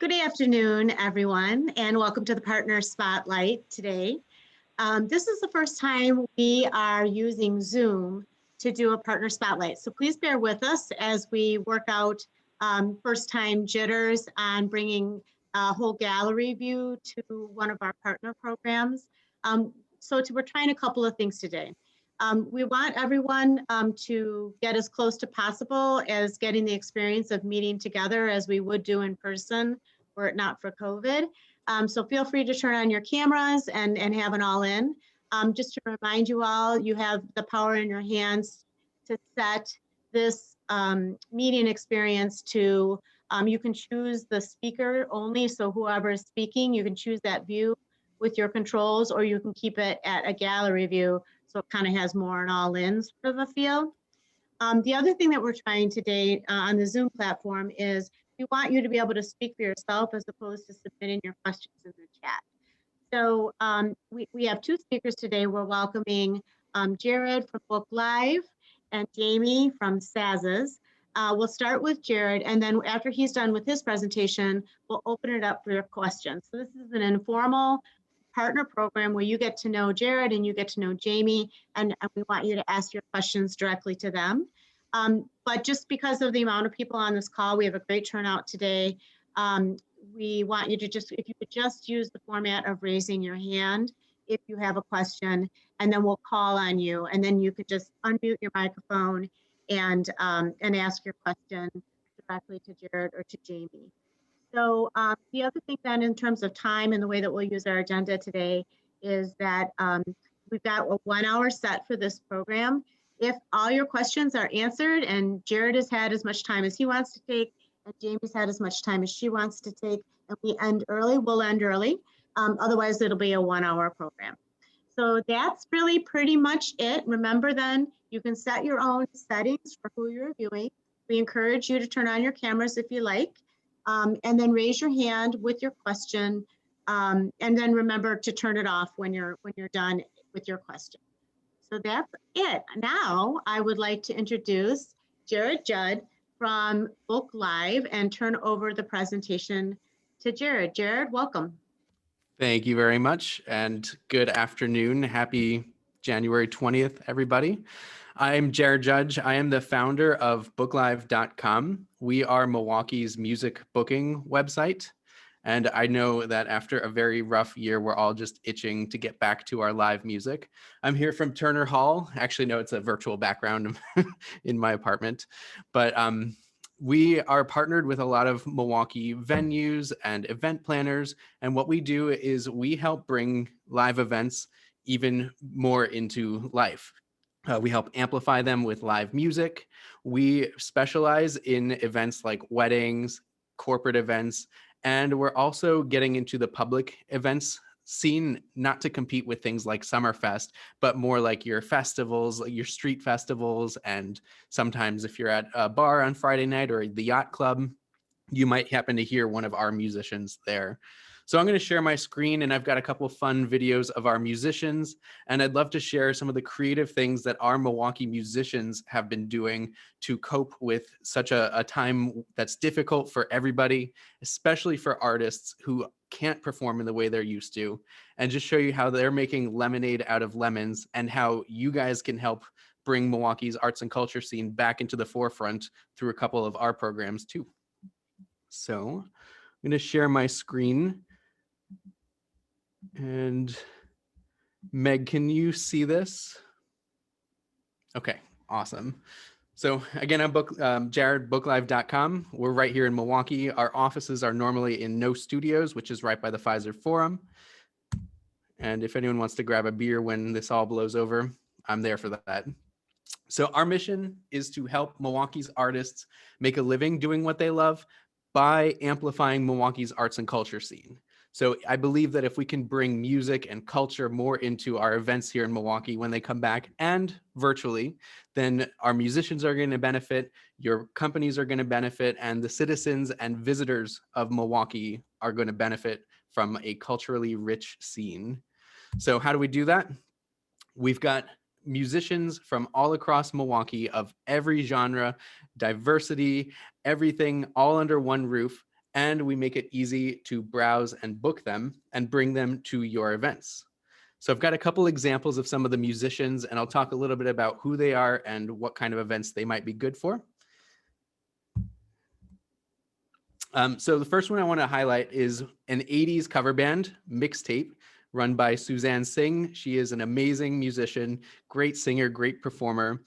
Good afternoon, everyone, and welcome to the Partner Spotlight today. This is the first time we are using Zoom to do a Partner Spotlight, so please bear with us as we work out first-time jitters on bringing a whole gallery view to one of our partner programs. We're trying a couple of things today. We want everyone to get as close to possible as getting the experience of meeting together as we would do in person were it not for COVID. So feel free to turn on your cameras and have an all in. Just to remind you all, you have the power in your hands to set this meeting experience to, you can choose the speaker only. So whoever is speaking, you can choose that view with your controls, or you can keep it at a gallery view. So it kind of has more an all-in sort of a feel. The other thing that we're trying today on the Zoom platform is we want you to be able to speak for yourself as opposed to submitting your questions in the chat. So we have two speakers today. We're welcoming Jared from Book Live and Jamie from Saz's. We'll start with Jared, and then after he's done with his presentation, we'll open it up for your questions. So this is an informal partner program where you get to know Jared and you get to know Jamie, and we want you to ask your questions directly to them. But just because of the amount of people on this call, we have a great turnout today. We want you to if you could just use the format of raising your hand if you have a question, and then we'll call on you, and then you could just unmute your microphone and ask your question directly to Jared or to Jamie. So the other thing then in terms of time and the way that we'll use our agenda today is that we've got a 1 hour set for this program. If all your questions are answered and Jared has had as much time as he wants to take and Jamie's had as much time as she wants to take and we end early, we'll end early. Otherwise it'll be a 1 hour program. So that's really pretty much it. Remember then, you can set your own settings for who you're viewing. We encourage you to turn on your cameras if you like. And then raise your hand with your question, and then remember to turn it off when you're done with your question. So that's it. Now I would like to introduce Jared Judd from Book Live and turn over the presentation to Jared. Jared, welcome. Thank you very much, and good afternoon. Happy January 20th, everybody. I'm Jared Judge. I am the founder of booklive.com. We are Milwaukee's music booking website. And I know that after a very rough year, we're all just itching to get back to our live music. I'm here from Turner Hall. Actually, no, it's a virtual background in my apartment. But we are partnered with a lot of Milwaukee venues and event planners. And what we do is we help bring live events even more into life. We help amplify them with live music. We specialize in events like weddings, corporate events, and we're also getting into the public events scene, not to compete with things like Summerfest, but more like your festivals, like your street festivals. And sometimes if you're at a bar on Friday night or the yacht club, you might happen to hear one of our musicians there. So I'm going to share my screen, and I've got a couple of fun videos of our musicians, and I'd love to share some of the creative things that our Milwaukee musicians have been doing to cope with such a time that's difficult for everybody, especially for artists who can't perform in the way they're used to, and just show you how they're making lemonade out of lemons and how you guys can help bring Milwaukee's arts and culture scene back into the forefront through a couple of our programs too. So I'm going to share my screen. And Meg, can you see this? Okay, awesome. So again, I'm Jared, booklive.com. We're right here in Milwaukee. Our offices are normally in No Studios, which is right by the Pfizer Forum. And if anyone wants to grab a beer when this all blows over, I'm there for that. So our mission is to help Milwaukee's artists make a living doing what they love by amplifying Milwaukee's arts and culture scene. So I believe that if we can bring music and culture more into our events here in Milwaukee when they come back and virtually, then our musicians are going to benefit, your companies are going to benefit, and the citizens and visitors of Milwaukee are going to benefit from a culturally rich scene. So how do we do that? We've got musicians from all across Milwaukee of every genre, diversity, everything, all under one roof. and we make it easy to browse and book them and bring them to your events. So I've got a couple examples of some of the musicians, and I'll talk a little bit about who they are and what kind of events they might be good for. So the first one I want to highlight is an 80s cover band, Mixtape, run by Suzanne Singh. She is an amazing musician, great singer, great performer.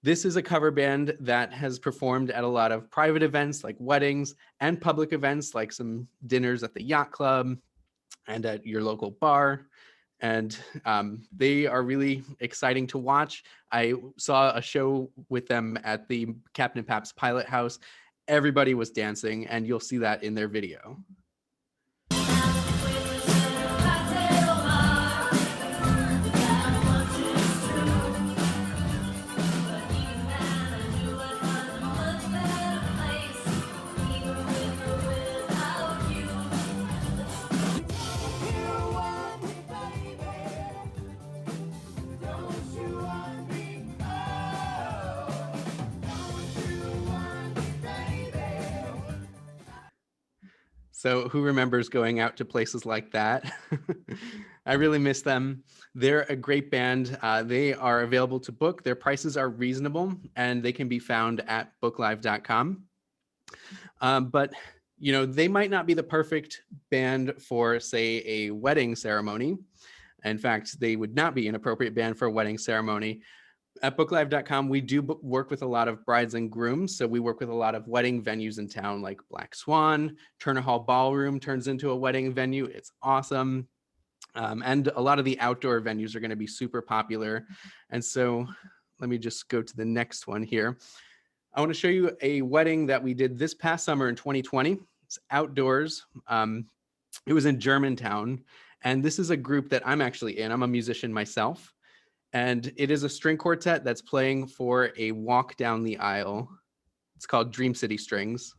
This is a cover band that has performed at a lot of private events like weddings and public events like some dinners at the yacht club and at your local bar. And they are really exciting to watch. I saw a show with them at the Captain Pap's Pilot House. Everybody was dancing, and you'll see that in their video. So who remembers going out to places like that? I really miss them. They're a great band. They are available to book. Their prices are reasonable, and they can be found at booklive.com. But you know, they might not be the perfect band for, say, a wedding ceremony. In fact, they would not be an appropriate band for a wedding ceremony. At booklive.com, we do work with a lot of brides and grooms. So we work with a lot of wedding venues in town like Black Swan. Turner Hall Ballroom turns into a wedding venue. It's awesome. And a lot of the outdoor venues are going to be super popular. And so let me just go to the next one here. I want to show you a wedding that we did this past summer in 2020. It's outdoors. It was in Germantown. And this is a group that I'm actually in. I'm a musician myself. And it is a string quartet that's playing for a walk down the aisle. It's called Dream City Strings.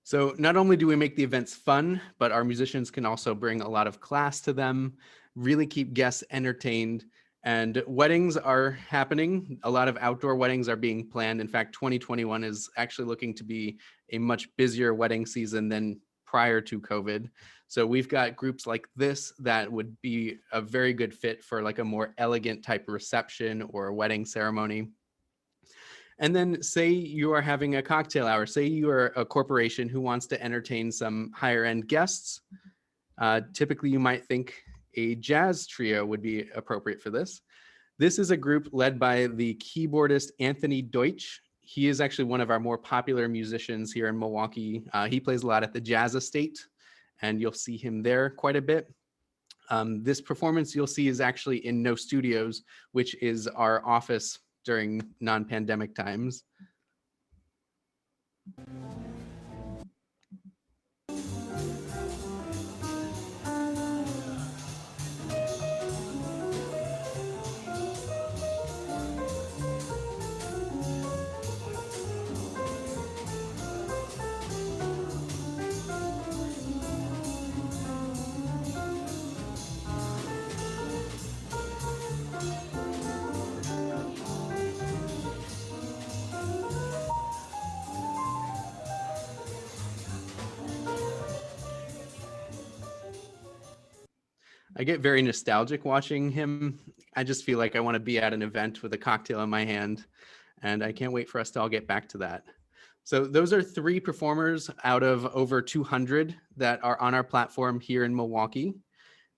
So not only do we make the events fun, but our musicians can also bring a lot of class to them, really keep guests entertained. And weddings are happening. A lot of outdoor weddings are being planned. In fact, 2021 is actually looking to be a much busier wedding season than prior to COVID. So we've got groups like this that would be a very good fit for like a more elegant type of reception or a wedding ceremony. And then say you are having a cocktail hour, say you are a corporation who wants to entertain some higher end guests. Typically you might think a jazz trio would be appropriate for this. This is a group led by the keyboardist Anthony Deutsch. He is actually one of our more popular musicians here in Milwaukee. He plays a lot at the Jazz Estate, and you'll see him there quite a bit. This performance you'll see is actually in No Studios, which is our office during non-pandemic times. I get very nostalgic watching him. I just feel like I want to be at an event with a cocktail in my hand, and I can't wait for us to all get back to that. So those are 3 performers out of over 200 that are on our platform here in Milwaukee.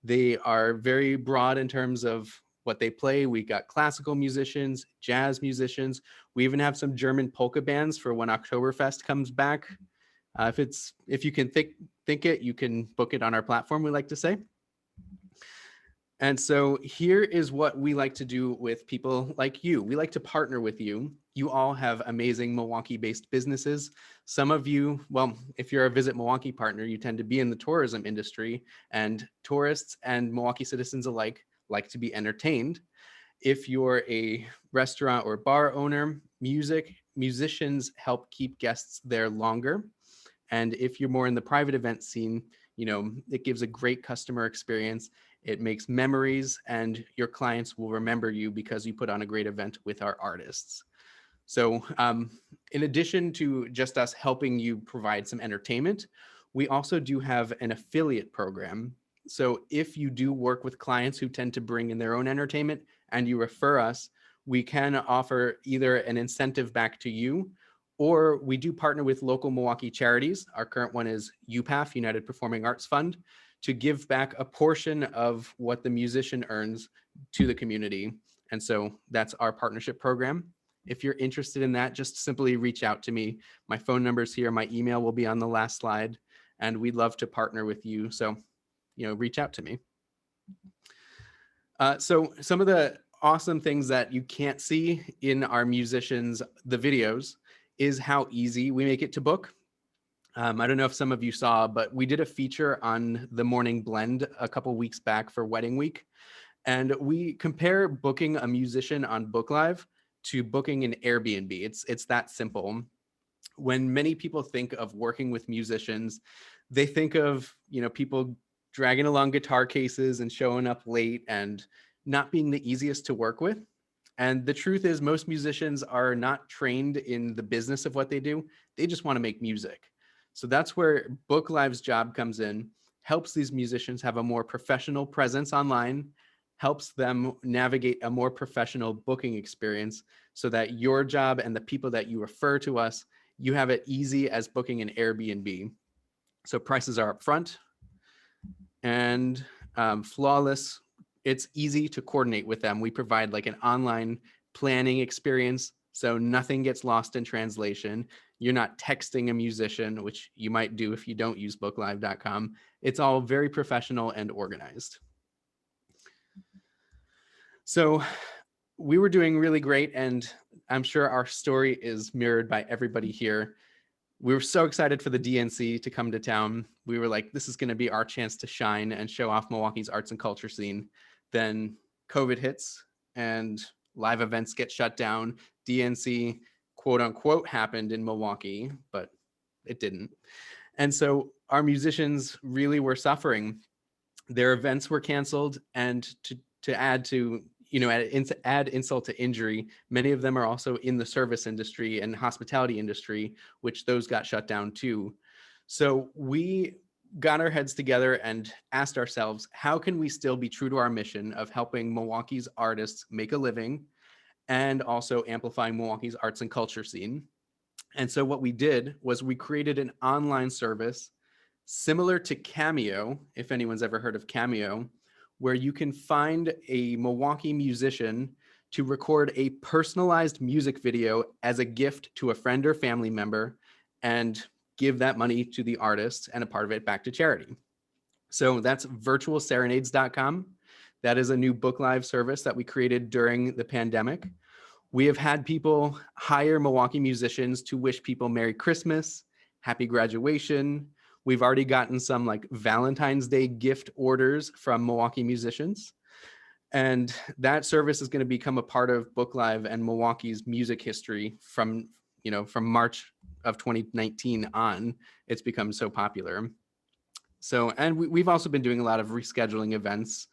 They are very broad in terms of what they play. We got classical musicians, jazz musicians. We even have some German polka bands for when Oktoberfest comes back. If you can think it, you can book it on our platform, we like to say. And so here is what we like to do with people like you. We like to partner with you. You all have amazing Milwaukee-based businesses. Some of you, well, if you're a Visit Milwaukee partner, you tend to be in the tourism industry, and tourists and Milwaukee citizens alike like to be entertained. If you're a restaurant or bar owner, musicians help keep guests there longer. And if you're more in the private event scene, it gives a great customer experience. It makes memories, and your clients will remember you because you put on a great event with our artists. So in addition to just us helping you provide some entertainment, we also do have an affiliate program. So if you do work with clients who tend to bring in their own entertainment and you refer us, we can offer either an incentive back to you, or we do partner with local Milwaukee charities. Our current one is UPAF, United Performing Arts Fund, to give back a portion of what the musician earns to the community. And so that's our partnership program. If you're interested in that, just simply reach out to me. My phone number is here. My email will be on the last slide, and we'd love to partner with you. So, reach out to me. So some of the awesome things that you can't see in our musicians, the videos, is how easy we make it to book. I don't know if some of you saw, but we did a feature on the Morning Blend a couple weeks back for Wedding Week. And we compare booking a musician on Book Live to booking an Airbnb. It's that simple. When many people think of working with musicians, they think of, people dragging along guitar cases and showing up late and not being the easiest to work with. And the truth is, most musicians are not trained in the business of what they do. They just want to make music. So that's where Book Live's job comes in, helps these musicians have a more professional presence online, helps them navigate a more professional booking experience so that your job and the people that you refer to us, you have it easy as booking an Airbnb. So prices are upfront and flawless. It's easy to coordinate with them. We provide like an online planning experience, so nothing gets lost in translation. You're not texting a musician, which you might do if you don't use booklive.com. It's all very professional and organized. So we were doing really great, and I'm sure our story is mirrored by everybody here. We were so excited for the DNC to come to town. We were like, this is going to be our chance to shine and show off Milwaukee's arts and culture scene. Then COVID hits and live events get shut down. DNC, quote unquote, happened in Milwaukee, but it didn't. And so our musicians really were suffering. Their events were canceled, and to add to, add insult to injury, many of them are also in the service industry and hospitality industry, which those got shut down too. So we got our heads together and asked ourselves, how can we still be true to our mission of helping Milwaukee's artists make a living and also amplifying Milwaukee's arts and culture scene? And so what we did was we created an online service similar to Cameo, if anyone's ever heard of Cameo, where you can find a Milwaukee musician to record a personalized music video as a gift to a friend or family member and give that money to the artist and a part of it back to charity. So that's virtualserenades.com. That is a new Book Live service that we created during the pandemic. We have had people hire Milwaukee musicians to wish people Merry Christmas, Happy Graduation. We've already gotten some like Valentine's Day gift orders from Milwaukee musicians. And that service is going to become a part of Book Live and Milwaukee's music history from March of 2019 on. It's become so popular. So, and we've also been doing a lot of rescheduling events,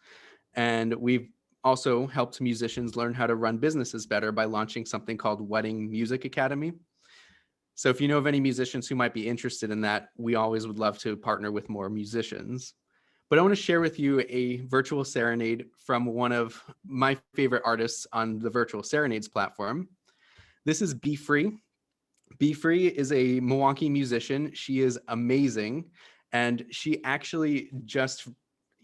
and we've also helped musicians learn how to run businesses better by launching something called Wedding Music Academy. So if you know of any musicians who might be interested in that, we always would love to partner with more musicians. But I want to share with you a virtual serenade from one of my favorite artists on the Virtual Serenades platform. This is Be Free. Be Free is a Milwaukee musician. She is amazing. And she actually just,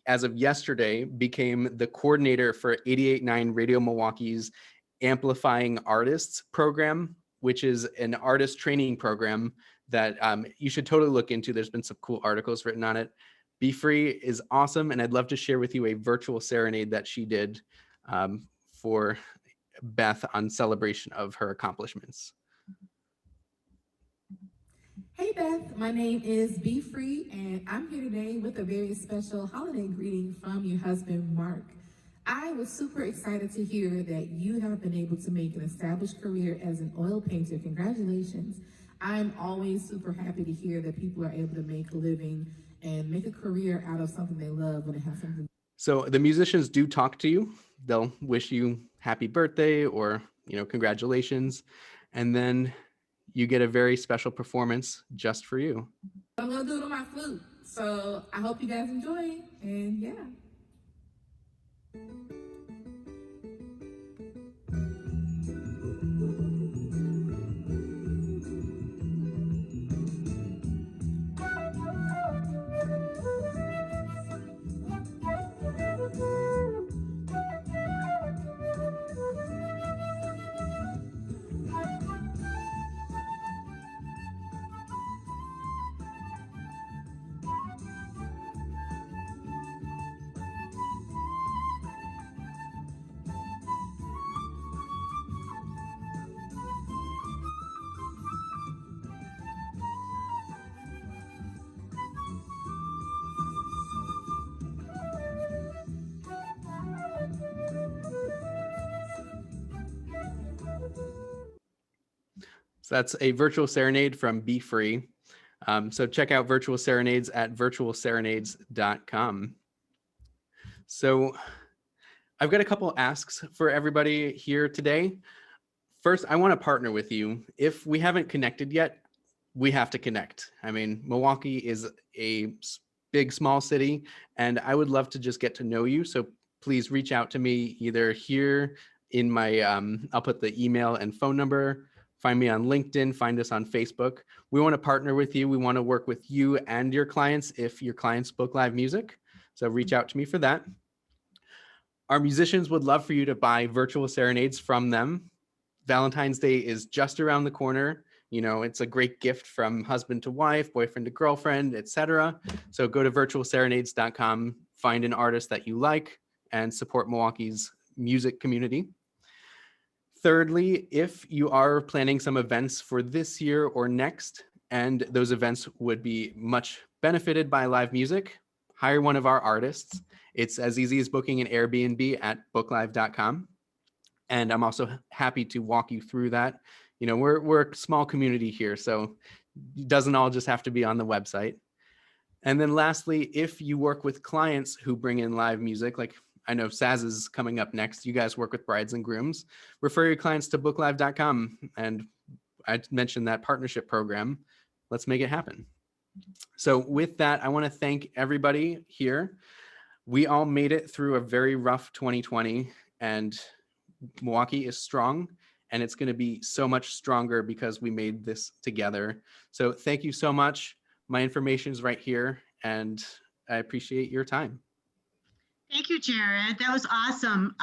as of yesterday, became the coordinator for 88.9 Radio Milwaukee's Amplifying Artists program, which is an artist training program that you should totally look into. There's been some cool articles written on it. Be Free is awesome, and I'd love to share with you a virtual serenade that she did for Beth on celebration of her accomplishments. Hey Beth, my name is Be Free, and I'm here today with a very special holiday greeting from your husband, Mark. I was super excited to hear that you have been able to make an established career as an oil painter. Congratulations. I'm always super happy to hear that people are able to make a living and make a career out of something they love when they have something. So the musicians do talk to you. They'll wish you happy birthday or, congratulations. And then you get a very special performance just for you. I'm gonna do it on my flute. So I hope you guys enjoy, and yeah. So that's a virtual serenade from Be Free. So check out virtual serenades at virtualserenades.com. So I've got a couple asks for everybody here today. First, I want to partner with you. If we haven't connected yet, we have to connect. I mean, Milwaukee is a big, small city, and I would love to just get to know you. So please reach out to me either here in my, I'll put the email and phone number. Find me on LinkedIn, find us on Facebook. We want to partner with you. We want to work with you and your clients if your clients book live music. So reach out to me for that. Our musicians would love for you to buy virtual serenades from them. Valentine's Day is just around the corner. It's a great gift from husband to wife, boyfriend to girlfriend, etc. So go to virtualserenades.com, find an artist that you like, and support Milwaukee's music community. Thirdly, if you are planning some events for this year or next, and those events would be much benefited by live music, hire one of our artists. It's as easy as booking an Airbnb at booklive.com. And I'm also happy to walk you through that. We're a small community here, so it doesn't all just have to be on the website. And then lastly, if you work with clients who bring in live music, like I know Saz is coming up next. You guys work with brides and grooms. Refer your clients to booklive.com. And I mentioned that partnership program. Let's make it happen. So with that, I want to thank everybody here. We all made it through a very rough 2020, and Milwaukee is strong, and it's going to be so much stronger because we made this together. So thank you so much. My information is right here, and I appreciate your time. Thank you, Jared. That was awesome.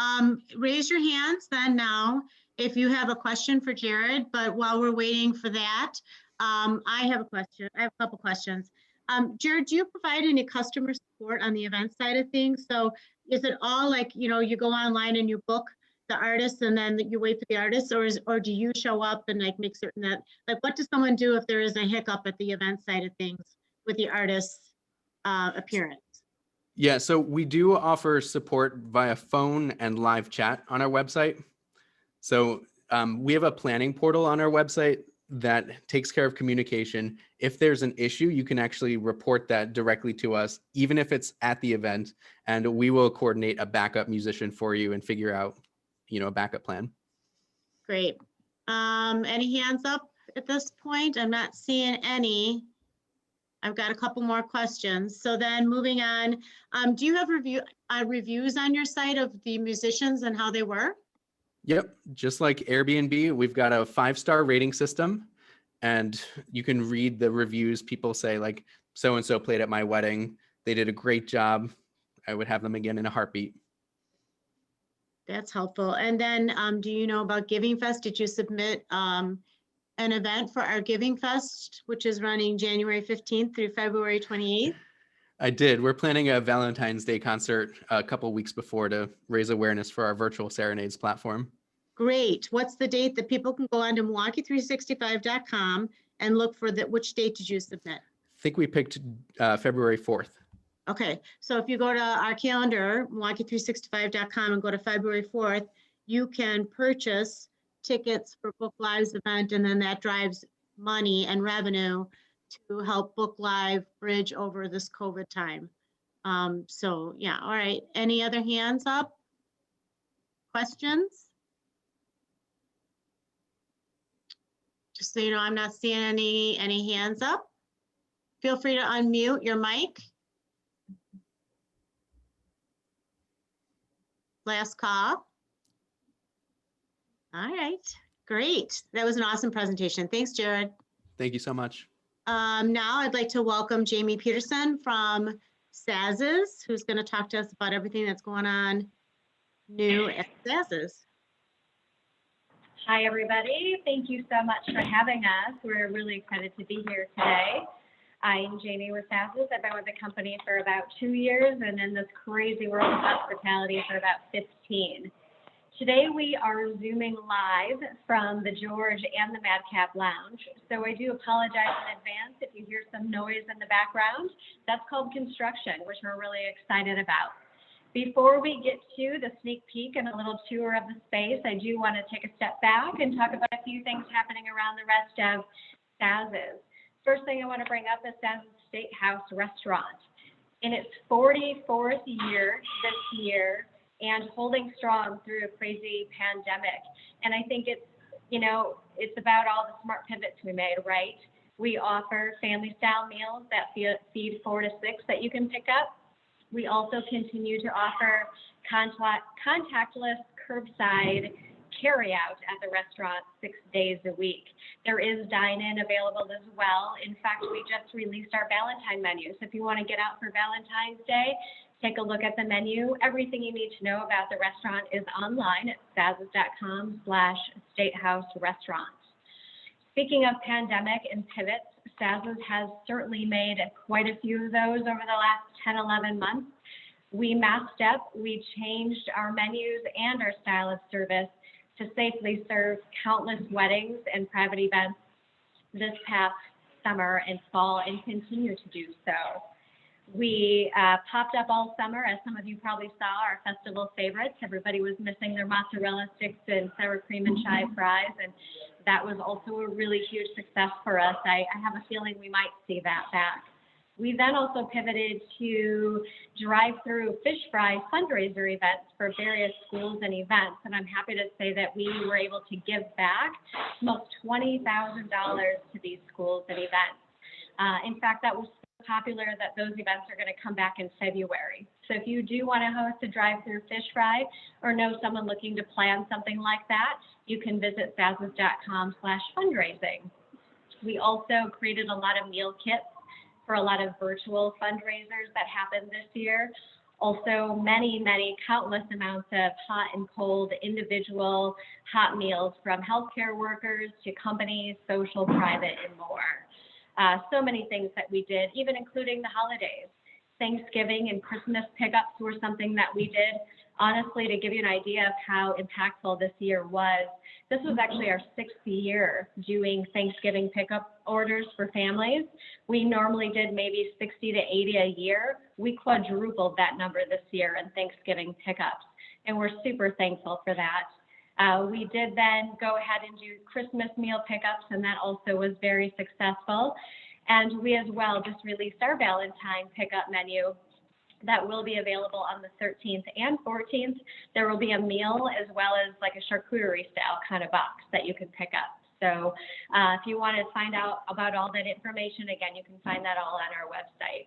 Raise your hands then now if you have a question for Jared. But while we're waiting for that, I have a question. I have a couple questions. Jared, do you provide any customer support on the event side of things? So is it all like, you go online and you book the artist and then you wait for the artist, or do you show up and like make certain that, like, what does someone do if there is a hiccup at the event side of things with the artist's appearance? Yeah, so we do offer support via phone and live chat on our website. So we have a planning portal on our website that takes care of communication. If there's an issue, you can actually report that directly to us, even if it's at the event, and we will coordinate a backup musician for you and figure out, a backup plan. Great. Any hands up at this point? I'm not seeing any. I've got a couple more questions. So then moving on, do you have reviews on your site of the musicians and how they were? Yep, just like Airbnb, we've got a 5-star rating system, and you can read the reviews. People say like, so-and-so played at my wedding. They did a great job. I would have them again in a heartbeat. That's helpful. And then do you know about Giving Fest? Did you submit an event for our Giving Fest, which is running January 15th through February 28th? I did. We're planning a Valentine's Day concert a couple weeks before to raise awareness for our virtual Serenades platform. Great. What's the date that people can go on to Milwaukee365.com and look for which date did you submit? I think we picked February 4th. Okay, so if you go to our calendar, Milwaukee365.com, and go to February 4th, you can purchase tickets for Book Live's event, and then that drives money and revenue to help Book Live bridge over this COVID time. So yeah, all right. Any other hands up? Questions? Just so you know, I'm not seeing any hands up. Feel free to unmute your mic. Last call. All right, great. That was an awesome presentation. Thanks, Jared. Thank you so much. Now I'd like to welcome Jamie Peterson from SAZs, who's going to talk to us about everything that's going on new at SAZs. Hi, everybody. Thank you so much for having us. We're really excited to be here today. I'm Jamie with SAZs. I've been with the company for about 2 years and in this crazy world of hospitality for about 15. Today we are Zooming live from the George and the Madcap Lounge. So I do apologize in advance if you hear some noise in the background. That's called construction, which we're really excited about. Before we get to the sneak peek and a little tour of the space, I do want to take a step back and talk about a few things happening around the rest of SAZs. First thing I want to bring up is SAZs Steakhouse Restaurant. In its 44th year this year, and holding strong through a crazy pandemic. And I think it's, it's about all the smart pivots we made, right? We offer family style meals that feed 4 to 6 that you can pick up. We also continue to offer contactless curbside carry out at the restaurant 6 days a week. There is dine-in available as well. In fact, we just released our Valentine menu. So if you want to get out for Valentine's Day, take a look at the menu. Everything you need to know about the restaurant is online at sazs.com/statehouserestaurant. Speaking of pandemic and pivots, SAZs has certainly made quite a few of those over the last 10, 11 months. We masked up, we changed our menus and our style of service to safely serve countless weddings and private events this past summer and fall, and continue to do so. We popped up all summer, as some of you probably saw, our festival favorites. Everybody was missing their mozzarella sticks and sour cream and chive fries, and that was also a really huge success for us. I have a feeling we might see that back. We then also pivoted to drive-through fish fry fundraiser events for various schools and events, and I'm happy to say that we were able to give back almost $20,000 to these schools and events. In fact, that was so popular that those events are going to come back in February. So if you do want to host a drive-through fish fry or know someone looking to plan something like that, you can visit sazs.com/fundraising. We also created a lot of meal kits for a lot of virtual fundraisers that happened this year. Also, many, countless amounts of hot and cold individual hot meals from healthcare workers to companies, social, private, and more. So many things that we did, even including the holidays. Thanksgiving and Christmas pickups were something that we did. Honestly, to give you an idea of how impactful this year was, this was actually our 6th year doing Thanksgiving pickup orders for families. We normally did maybe 60 to 80 a year. We quadrupled that number this year in Thanksgiving pickups, and we're super thankful for that. We did then go ahead and do Christmas meal pickups, and that also was very successful. And we as well just released our Valentine pickup menu that will be available on the 13th and 14th. There will be a meal as well as like a charcuterie style kind of box that you can pick up. So if you want to find out about all that information, again, you can find that all on our website.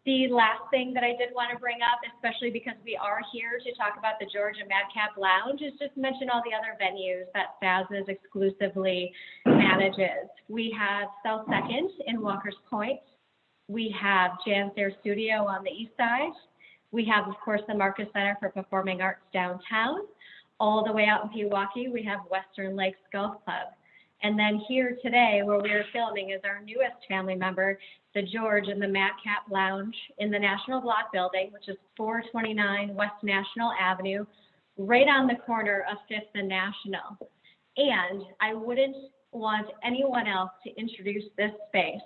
The last thing that I did want to bring up, especially because we are here to talk about the George and Madcap Lounge, is just mention all the other venues that SAZs exclusively manages. We have South 2nd in Walker's Point. We have Jan's Air Studio on the east side. We have, of course, the Marcus Center for Performing Arts downtown. All the way out in Milwaukee, we have Western Lakes Golf Club. And then here today, where we are filming, is our newest family member, the George in the Madcap Lounge in the National Block Building, which is 429 West National Avenue, right on the corner of 5th and National. And I wouldn't want anyone else to introduce this space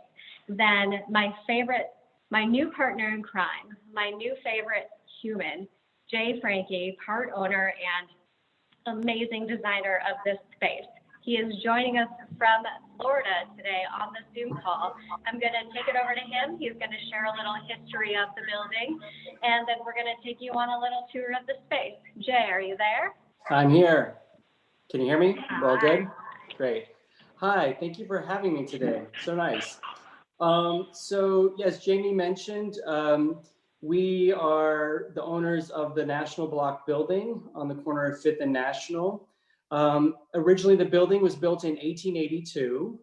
than my new partner in crime, my new favorite human, Frankie, part owner and amazing designer of this space. He is joining us from Florida today on the Zoom call. I'm going to take it over to him. He's going to share a little history of the building, and then we're going to take you on a little tour of the space. Jay, are you there? I'm here. Can you hear me? We're all good? Great. Hi, thank you for having me today. So nice. So yes, Jamie mentioned, we are the owners of the National Block Building on the corner of 5th and National. Originally, the building was built in 1882.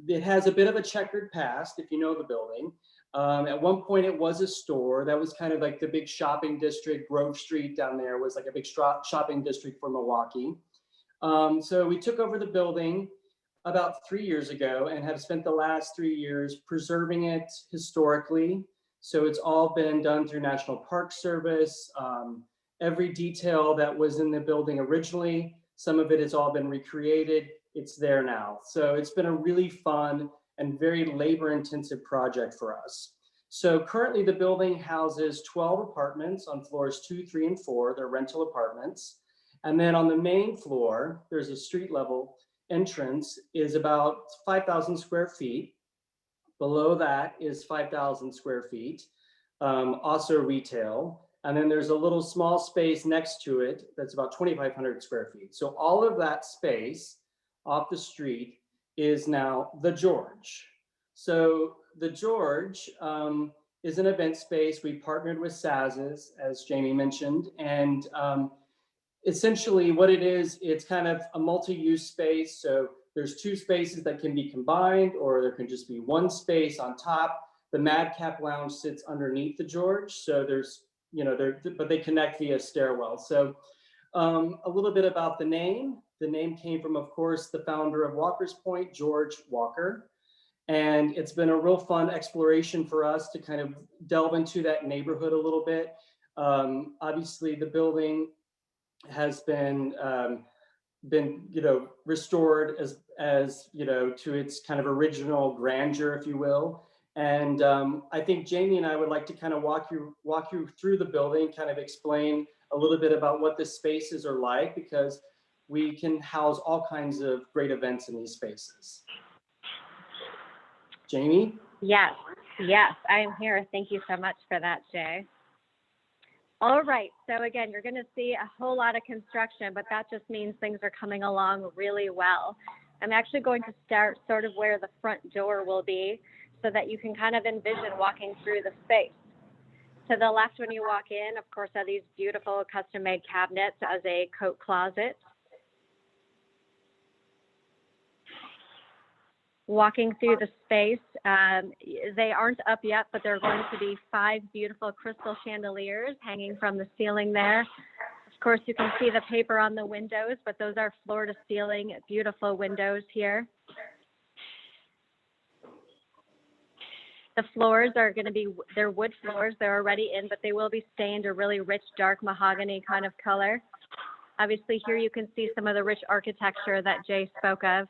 It has a bit of a checkered past, if you know the building. At one point, it was a store. That was kind of like the big shopping district. Grove Street down there was like a big shopping district for Milwaukee. So we took over the building about 3 years ago and have spent the last 3 years preserving it historically. So it's all been done through National Park Service. Every detail that was in the building originally, some of it has all been recreated. It's there now. So it's been a really fun and very labor-intensive project for us. So currently the building houses 12 apartments on floors 2, 3, and 4. They're rental apartments. And then on the main floor, there's a street level entrance is about 5,000 square feet. Below that is 5,000 square feet, also retail. And then there's a little small space next to it that's about 2,500 square feet. So all of that space off the street is now the George. So the George is an event space. We partnered with Saz's, as Jamie mentioned, and essentially what it is, it's kind of a multi-use space. So there's two spaces that can be combined, or there can just be one space on top. The Madcap Lounge sits underneath the George. So there's, but they connect via stairwell. So a little bit about the name. The name came from, of course, the founder of Walker's Point, George Walker. And it's been a real fun exploration for us to kind of delve into that neighborhood a little bit. Obviously, the building has been restored as to its kind of original grandeur, if you will. And I think Jamie and I would like to kind of walk you through the building, kind of explain a little bit about what the spaces are like, because we can house all kinds of great events in these spaces. Jamie? Yes, I am here. Thank you so much for that, Jay. All right, so again, you're going to see a whole lot of construction, but that just means things are coming along really well. I'm actually going to start sort of where the front door will be so that you can kind of envision walking through the space. To the left when you walk in, of course, are these beautiful custom-made cabinets as a coat closet. Walking through the space, they aren't up yet, but there are going to be 5 beautiful crystal chandeliers hanging from the ceiling there. Of course, you can see the paper on the windows, but those are floor-to-ceiling, beautiful windows here. The floors are going to be, they're wood floors. They're already in, but they will be stained a really rich, dark mahogany kind of color. Obviously, here you can see some of the rich architecture that Jay spoke of.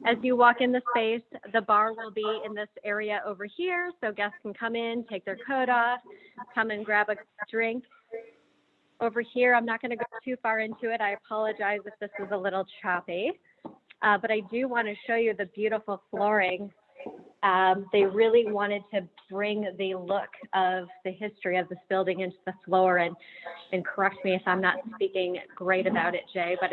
As you walk in the space, the bar will be in this area over here, so guests can come in, take their coat off, come and grab a drink. Over here, I'm not going to go too far into it. I apologize if this is a little choppy, but I do want to show you the beautiful flooring. They really wanted to bring the look of the history of this building into the floor, and correct me if I'm not speaking great about it, Jay, but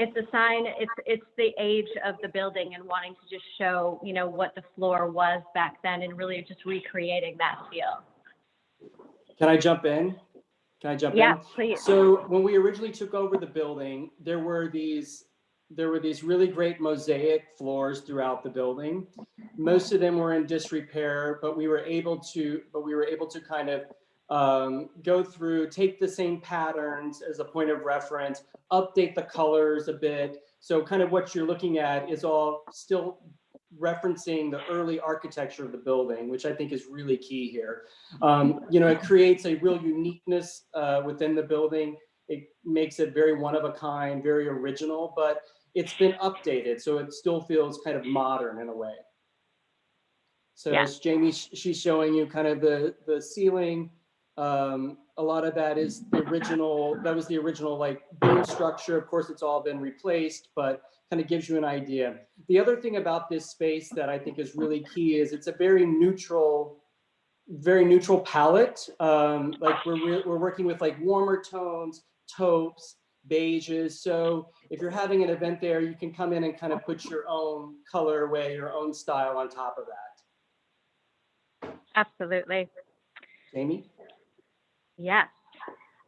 it's a sign, it's the age of the building and wanting to just show, what the floor was back then and really just recreating that feel. Can I jump in? Yeah, please. So when we originally took over the building, there were these really great mosaic floors throughout the building. Most of them were in disrepair, but we were able to kind of go through, take the same patterns as a point of reference, update the colors a bit. So kind of what you're looking at is all still referencing the early architecture of the building, which I think is really key here. It creates a real uniqueness within the building. It makes it very one of a kind, very original, but it's been updated, so it still feels kind of modern in a way. So Yeah. as Jamie, she's showing you kind of the ceiling. A lot of that is the original, that was the original like beam structure. Of course, it's all been replaced, but kind of gives you an idea. The other thing about this space that I think is really key is it's a very neutral palette. Like we're working with like warmer tones, taupes, beiges. So if you're having an event there, you can come in and kind of put your own colorway, your own style on top of that. Absolutely. Jamie? Yes.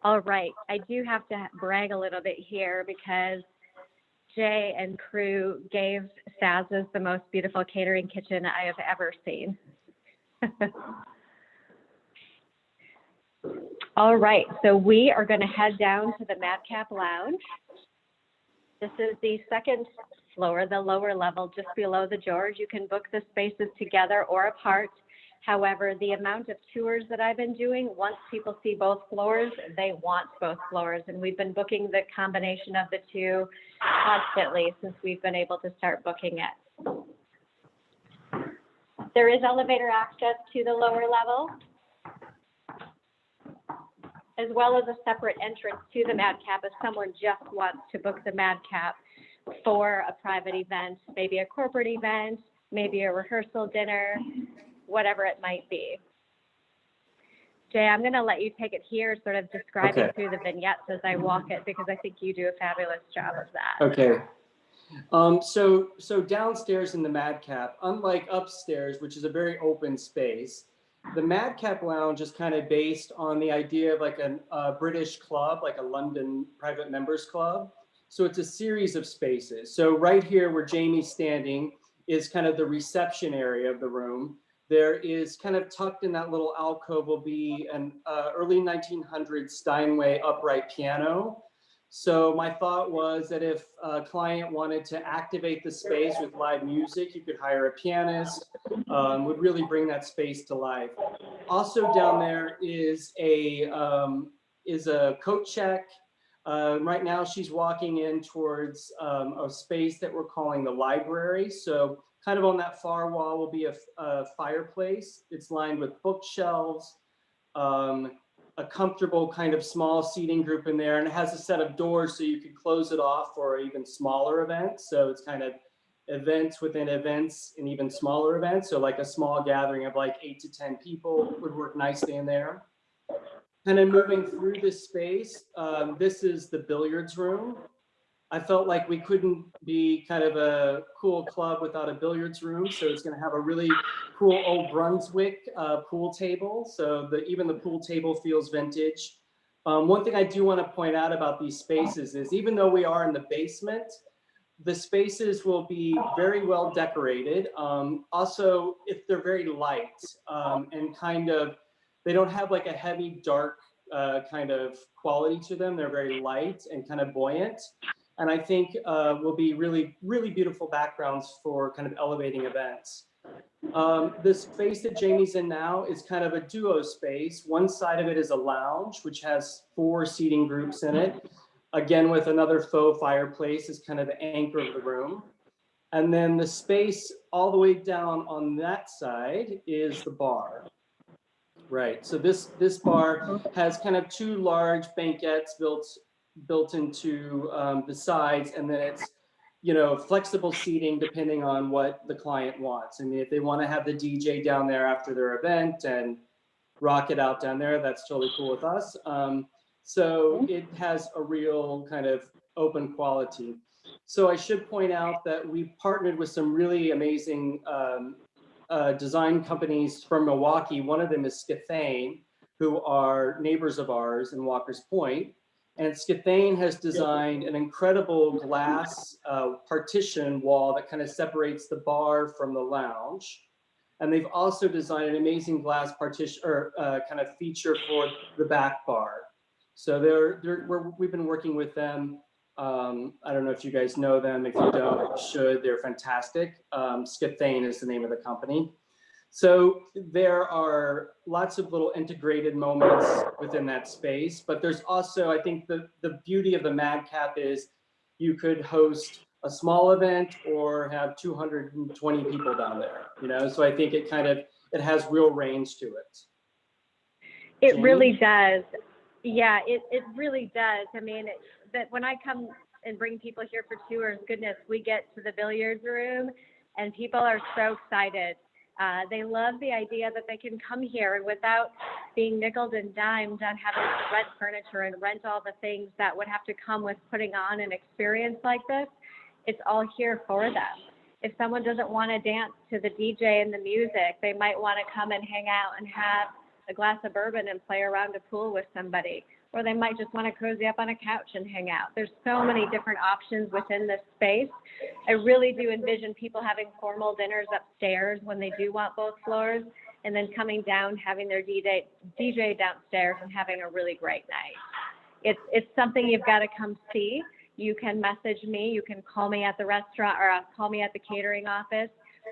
All right. I do have to brag a little bit here because Jay and crew gave Saz's the most beautiful catering kitchen I have ever seen. All right. So we are going to head down to the Madcap Lounge. This is the second floor, the lower level, just below the George. You can book the spaces together or apart. However, the amount of tours that I've been doing, once people see both floors, they want both floors. And we've been booking the combination of the two constantly since we've been able to start booking it. There is elevator access to the lower level, as well as a separate entrance to the Madcap if someone just wants to book the Madcap for a private event, maybe a corporate event, maybe a rehearsal dinner, whatever it might be. Jay, I'm going to let you take it here, sort of describing through the vignettes as I walk it, because I think you do a fabulous job of that. Okay. So downstairs in the Madcap, unlike upstairs, which is a very open space, the Madcap Lounge is kind of based on the idea of like a British club, like a London private members club. So it's a series of spaces. So right here where Jamie's standing is kind of the reception area of the room. There is kind of tucked in that little alcove will be an early 1900s Steinway upright piano. So my thought was that if a client wanted to activate the space with live music, you could hire a pianist, would really bring that space to life. Also down there is a coat check. Right now she's walking in towards a space that we're calling the library. So kind of on that far wall will be a fireplace. It's lined with bookshelves, a comfortable kind of small seating group in there, and it has a set of doors so you could close it off for even smaller events. So it's kind of events within events and even smaller events. So like a small gathering of like 8 to 10 people would work nicely in there. Kind of moving through this space, this is the billiards room. I felt like we couldn't be kind of a cool club without a billiards room. So it's going to have a really cool old Brunswick pool table. So even the pool table feels vintage. One thing I do want to point out about these spaces is even though we are in the basement, the spaces will be very well decorated. Also, if they're very light and kind of, they don't have like a heavy dark kind of quality to them. They're very light and kind of buoyant. And I think will be really, really beautiful backgrounds for kind of elevating events. The space that Jamie's in now is kind of a duo space. One side of it is a lounge, which has 4 seating groups in it. Again, with another faux fireplace is kind of the anchor of the room. And then the space all the way down on that side is the bar. Right, so this bar has kind of 2 large banquettes built into the sides, and then it's, you know, flexible seating depending on what the client wants. I mean, if they want to have the DJ down there after their event and rock it out down there, that's totally cool with us. So it has a real kind of open quality. So I should point out that we've partnered with some really amazing design companies from Milwaukee. One of them is Skithane, who are neighbors of ours in Walker's Point. And Skithane has designed an incredible glass partition wall that kind of separates the bar from the lounge. And they've also designed an amazing glass partition or kind of feature for the back bar. So we've been working with them. I don't know if you guys know them. If you don't, you should. They're fantastic. Skip Thane is the name of the company. So there are lots of little integrated moments within that space, but there's also, I think the beauty of the Madcap is you could host a small event or have 220 people down there, you know? So I think it has real range to it. It Jamie? really does. Yeah, it really does. I mean, that when I come and bring people here for tours, goodness, we get to the billiards room and people are so excited. They love the idea that they can come here and without being nickeled and dimed on having to rent furniture and rent all the things that would have to come with putting on an experience like this, it's all here for them. If someone doesn't want to dance to the DJ and the music, they might want to come and hang out and have a glass of bourbon and play around a pool with somebody. Or they might just want to cozy up on a couch and hang out. There's so many different options within this space. I really do envision people having formal dinners upstairs when they do want both floors, and then coming down, having their DJ downstairs and having a really great night. It's something you've got to come see. You can message me. You can call me at the restaurant or call me at the catering office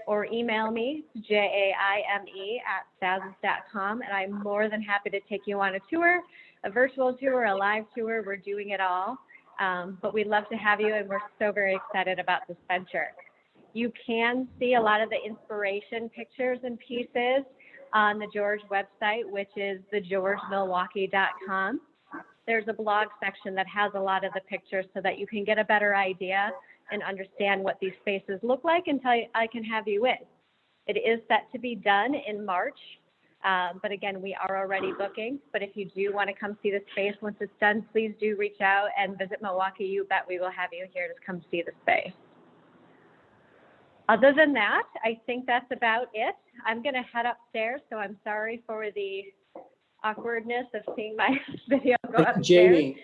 or email me, jaime@sazs.com, and I'm more than happy to take you on a tour, a virtual tour, a live tour. We're doing it all, but we'd love to have you, and we're so very excited about this venture. You can see a lot of the inspiration pictures and pieces on the George website, which is thegeorgemilwaukee.com. There's a blog section that has a lot of the pictures so that you can get a better idea and understand what these spaces look like until I can have you in. It is set to be done in March, but again, we are already booking. But if you do want to come see the space once it's done, please do reach out and visit Milwaukee. You bet we will have you here to come see the space. Other than that, I think that's about it. I'm going to head upstairs, so I'm sorry for the awkwardness of seeing my video go upstairs.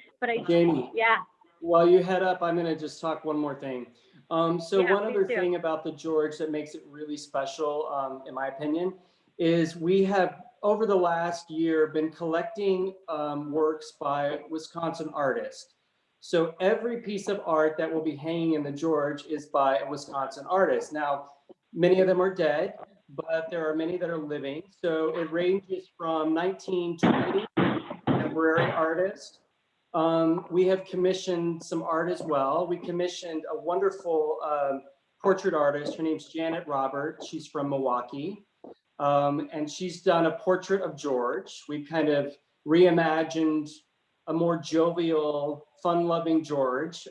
Jamie, yeah. While you head up, I'm going to just talk one more thing. One other thing about the George that makes it really special, in my opinion, is we have, over the last year, been collecting works by Wisconsin artists. So every piece of art that will be hanging in the George is by a Wisconsin artist. Now, many of them are dead, but there are many that are living. So it ranges from 1920 contemporary artists. We have commissioned some art as well. We commissioned a wonderful portrait artist. Her name's Janet Roberts. She's from Milwaukee. And she's done a portrait of George. We kind of reimagined a more jovial, fun-loving George.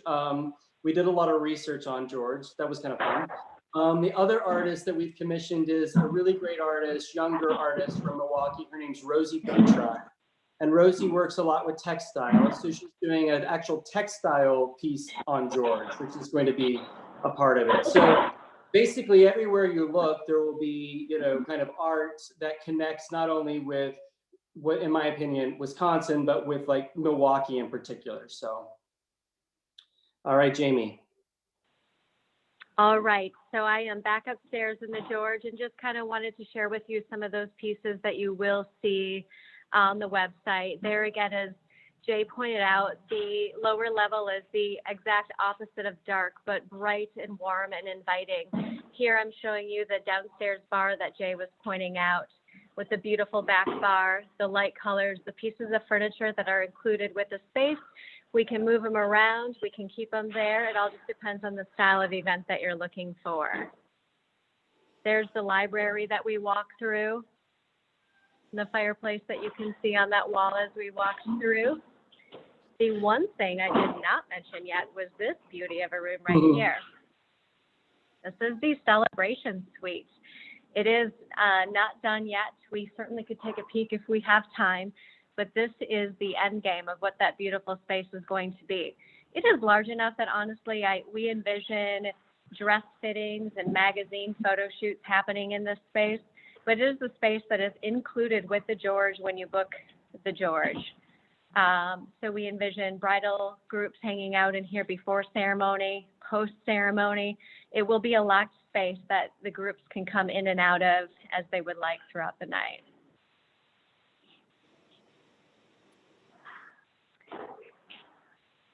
We did a lot of research on George. That was kind of fun. The other artist that we've commissioned is a really great artist, younger artist from Milwaukee. Her name's Rosie Petra. And Rosie works a lot with textiles. So she's doing an actual textile piece on George, which is going to be a part of it. So basically everywhere you look, there will be, kind of art that connects not only with what, in my opinion, Wisconsin, but with like Milwaukee in particular. So, all right, Jamie. All right, so I am back upstairs in the George and just kind of wanted to share with you some of those pieces that you will see on the website. There again, as Jay pointed out, the lower level is the exact opposite of dark, but bright and warm and inviting. Here I'm showing you the downstairs bar that Jay was pointing out with the beautiful back bar, the light colors, the pieces of furniture that are included with the space. We can move them around, we can keep them there. It all just depends on the style of event that you're looking for. There's the library that we walk through, the fireplace that you can see on that wall as we walk through. The one thing I did not mention yet was this beauty of a room right here. This is the celebration suite. It is not done yet. We certainly could take a peek if we have time, but this is the end game of what that beautiful space is going to be. It is large enough that honestly, we envision dress fittings and magazine photo shoots happening in this space, but it is the space that is included with the George when you book the George. So we envision bridal groups hanging out in here before ceremony, post ceremony. It will be a locked space that the groups can come in and out of as they would like throughout the night.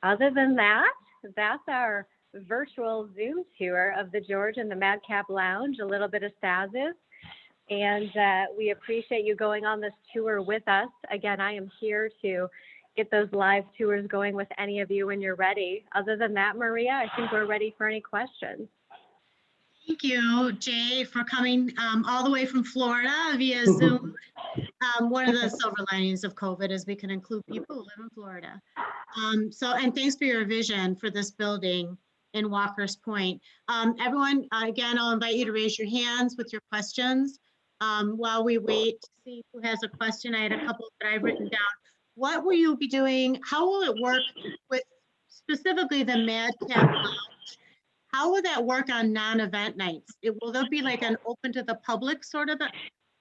Other than that, that's our virtual Zoom tour of the George and the Madcap Lounge, a little bit of stasis. And we appreciate you going on this tour with us. Again, I am here to get those live tours going with any of you when you're ready. Other than that, Maria, I think we're ready for any questions. Thank you, Jay, for coming all the way from Florida via Zoom. One of the silver linings of COVID is we can include people who live in Florida. And thanks for your vision for this building in Walker's Point. Everyone, again, I'll invite you to raise your hands with your questions. While we wait to see who has a question, I had a couple that I've written down. What will you be doing? How will it work with specifically the Madcap Lounge? How will that work on non-event nights? Will there be like an open to the public sort of a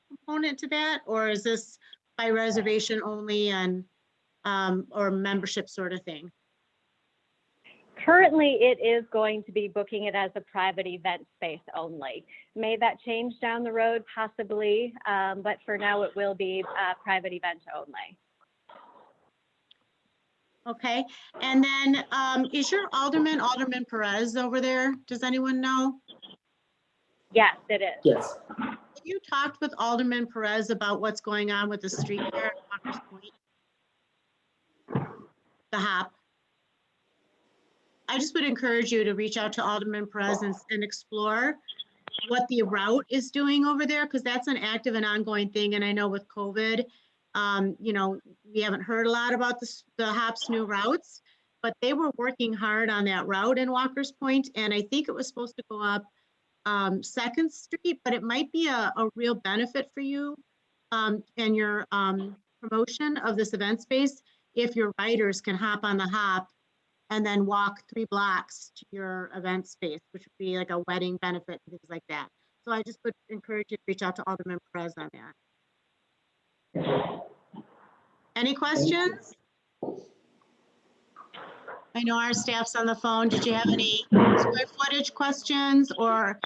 component to that? Or is this by reservation only and or membership sort of thing? Currently, it is going to be booking it as a private event space only. May that change down the road? Possibly, but for now it will be private event only. Okay, and then is your Alderman Perez over there? Does anyone know? Yes, it is. Yes. Have you talked with Alderman Perez about what's going on with the street there at Walker's Point? The HOP. I just would encourage you to reach out to Alderman Perez and explore what the route is doing over there, because that's an active and ongoing thing. And I know with COVID, you know, we haven't heard a lot about the HOP's new routes, but they were working hard on that route in Walker's Point. And I think it was supposed to go up 2nd Street, but it might be a real benefit for you and your promotion of this event space if your riders can hop on the HOP and then walk 3 blocks to your event space, which would be like a wedding benefit and things like that. So I just would encourage you to reach out to Alderman Perez on that. Any questions? I know our staff's on the phone. Did you have any square footage questions, or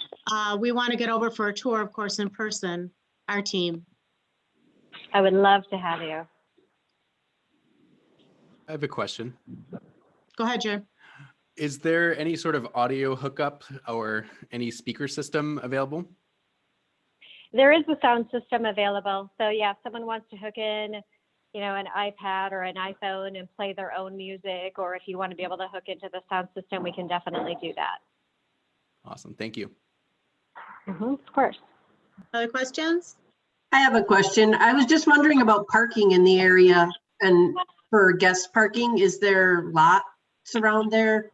we want to get over for a tour, of course, in person, our team? I would love to have you. I have a question. Go ahead, Judd. Is there any sort of audio hookup or any speaker system available? There is a sound system available. So yeah, if someone wants to hook in, you know, an iPad or an iPhone and play their own music, or if you want to be able to hook into the sound system, we can definitely do that. Awesome. Thank you. Of course. Other questions? I have a question. I was just wondering about parking in the area and for guest parking. Is there lots around there?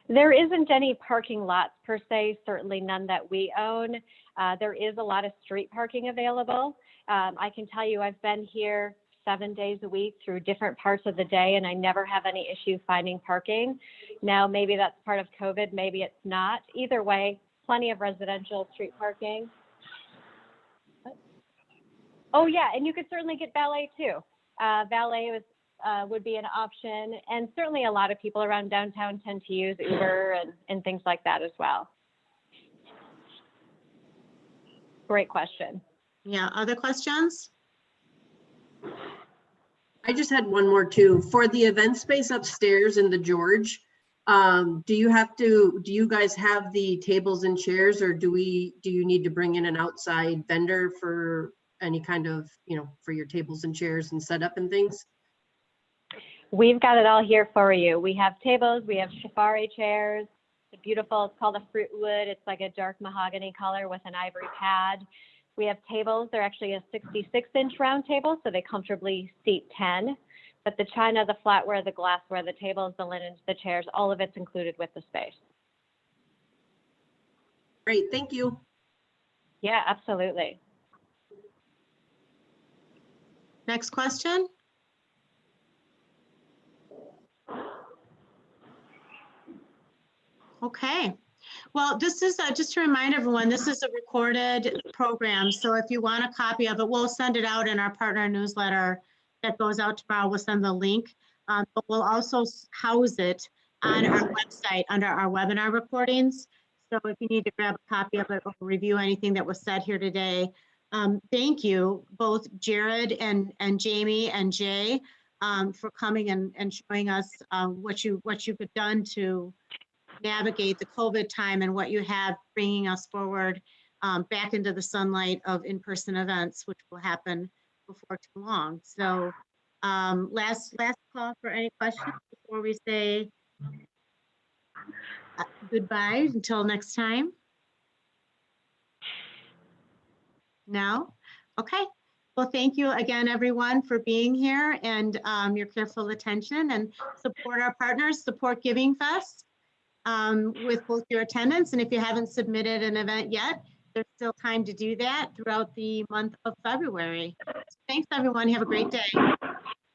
There isn't any parking lots per se, certainly none that we own. There is a lot of street parking available. I can tell you I've been here 7 days a week through different parts of the day, and I never have any issue finding parking. Now, maybe that's part of COVID, maybe it's not. Either way, plenty of residential street parking. Oh yeah, and you could certainly get valet too. Valet would be an option, and certainly a lot of people around downtown tend to use Uber and things like that as well. Great question. Yeah, other questions? I just had one more too. For the event space upstairs in the George, do you guys have the tables and chairs, or do you need to bring in an outside vendor for any kind of, you know, for your tables and chairs and setup and things? We've got it all here for you. We have tables, we have Shafari chairs. It's beautiful. It's called a fruit wood. It's like a dark mahogany color with an ivory pad. We have tables. They're actually a 66-inch round table, so they comfortably seat 10. But the china, the flatware, the glassware, the tables, the linens, the chairs, all of it's included with the space. Great, thank you. Yeah, absolutely. Next question? Okay. Well, this is just to remind everyone, this is a recorded program. So if you want a copy of it, we'll send it out in our partner newsletter that goes out tomorrow. We'll send the link, but we'll also house it on our website under our webinar recordings. So if you need to grab a copy of it or review anything that was said here today, thank you, both Jared and Jamie and Jay, for coming and showing us what you've done to navigate the COVID time and what you have bringing us forward back into the sunlight of in-person events, which will happen before too long. So last call for any questions before we say goodbye until next time. No? Okay. Well, thank you again, everyone, for being here and your careful attention, and support our partners, support Giving Fest with both your attendance. And if you haven't submitted an event yet, there's still time to do that throughout the month of February. So thanks, everyone. Have a great day.